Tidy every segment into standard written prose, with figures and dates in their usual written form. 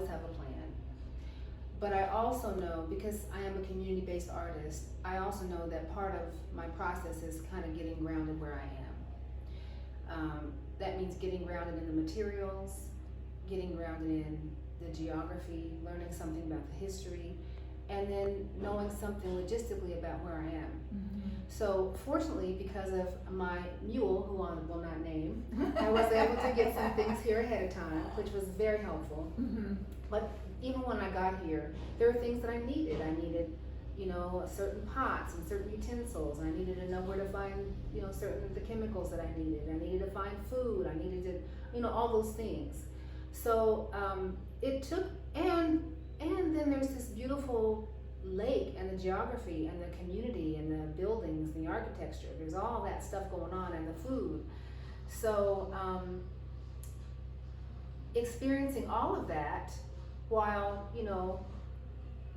always have a plan. But I also know, because I am a community-based artist, I also know that part of my process is kind of getting grounded where I am. That means getting grounded in the materials, getting grounded in the geography, learning something about the history, and then knowing something logistically about where I am. Mm-hmm. So fortunately, because of my mule, who I will not name, I was able to get some things here ahead of time, which was very helpful. Mm-hmm. But even when I got here, there were things that I needed. I needed, certain pots and certain utensils. I needed to know where to find, certain of the chemicals that I needed. I needed to find food. I needed to, all those things. So it took, and then there's this beautiful lake and the geography and the community and the buildings and the architecture. There's all that stuff going on, and the food. So experiencing all of that while,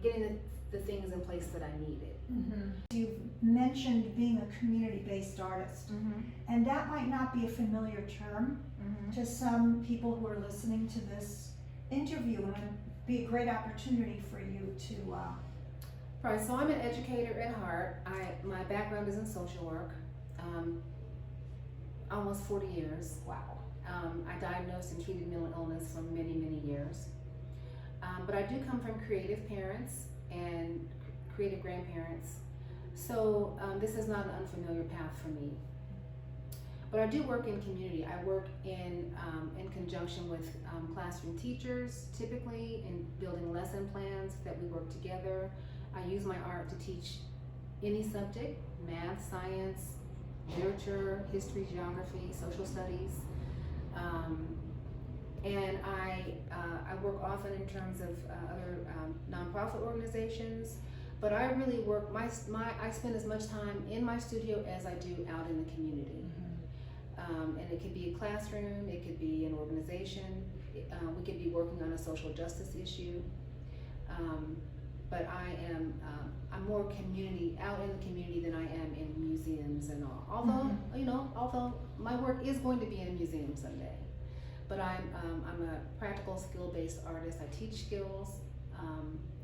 getting the things in place that I needed. Mm-hmm. You've mentioned being a community-based artist, Mm-hmm. and that might not be a familiar term Mm-hmm. to some people who are listening to this interview, and it'd be a great opportunity for you to Right, so I'm an educator at heart. My background is in social work, almost 40 years. wow. I diagnosed and treated mental illness for many, many years. But I do come from creative parents and creative grandparents. So this is not an unfamiliar path for me. But I do work in community. I work in conjunction with classroom teachers, typically in building lesson plans that we work together. I use my art to teach any subject: math, science, literature, history, geography, social studies. And I work often in terms of other nonprofit organizations, but I really work, I spend as much time in my studio as I do out in the community. Mm-hmm. And it could be a classroom, it could be an organization, we could be working on a social justice issue. But I'm more community, out in the community than I am in museums and all. Although, Mm-hmm. Although my work is going to be in a museum someday. But I'm a practical skill-based artist. I teach skills,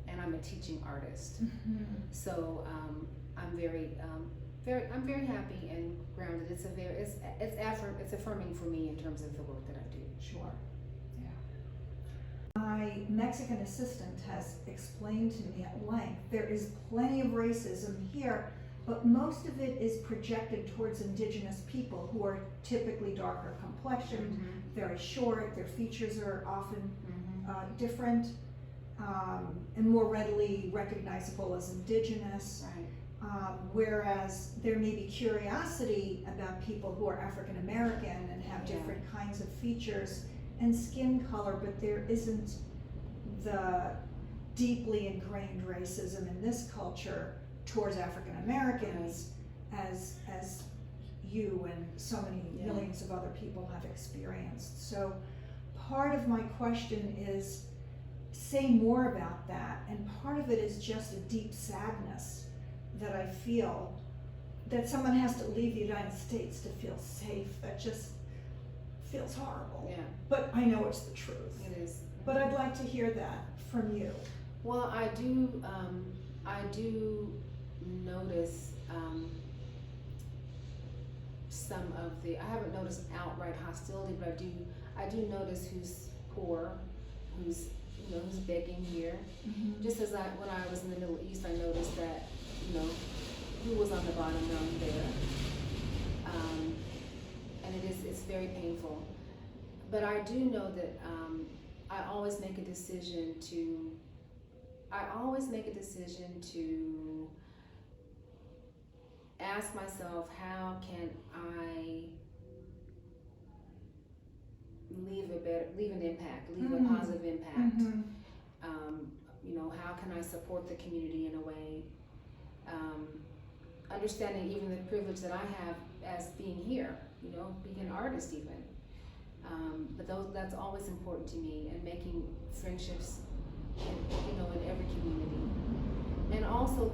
and I'm a teaching artist. Mm-hmm. So I'm very happy and grounded. It's affirming for me in terms of the work that I do. Sure. Yeah. My Mexican assistant has explained to me at length there is plenty of racism here, but most of it is projected towards indigenous people who are typically darker complexioned, very short, their features are often different, and more readily recognizable as indigenous. Right. Whereas there may be curiosity about people who are African American and have different kinds of features and skin color, but there isn't the deeply ingrained racism in this culture towards African Americans as you and so many millions of other people have experienced. So part of my question is, say more about that, and part of it is just a deep sadness that I feel that someone has to leave the United States to feel safe. That just feels horrible. Yeah. But I know it's the truth. It is. But I'd like to hear that from you. Well, I do notice some of the. I haven't noticed outright hostility, but I do notice who's poor, who's begging here. Mm-hmm. Just as when I was in the Middle East, I noticed that who was on the bottom rung there, and it's very painful. But I do know that I always make a decision to ask myself, how can I leave an impact, leave a positive impact? Mm-hmm. How can I support the community in a way? Understanding even the privilege that I have as being here, being an artist even. But that's always important to me, and making friendships, in every community. And also,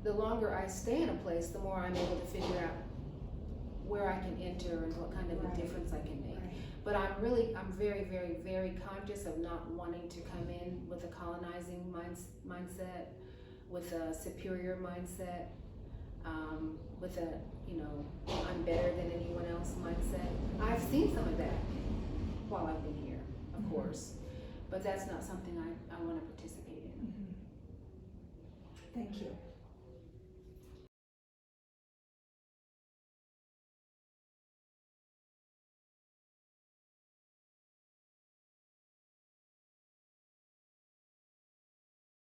the longer I stay in a place, the more I'm able to figure out where I can enter and what kind of a difference I can make. Right. But I'm very, very, very conscious of not wanting to come in with a colonizing mindset, with a superior mindset, with a, I'm better than anyone else mindset. I've seen some of that while I've been here, of course, but that's not something I want to participate in. Thank you.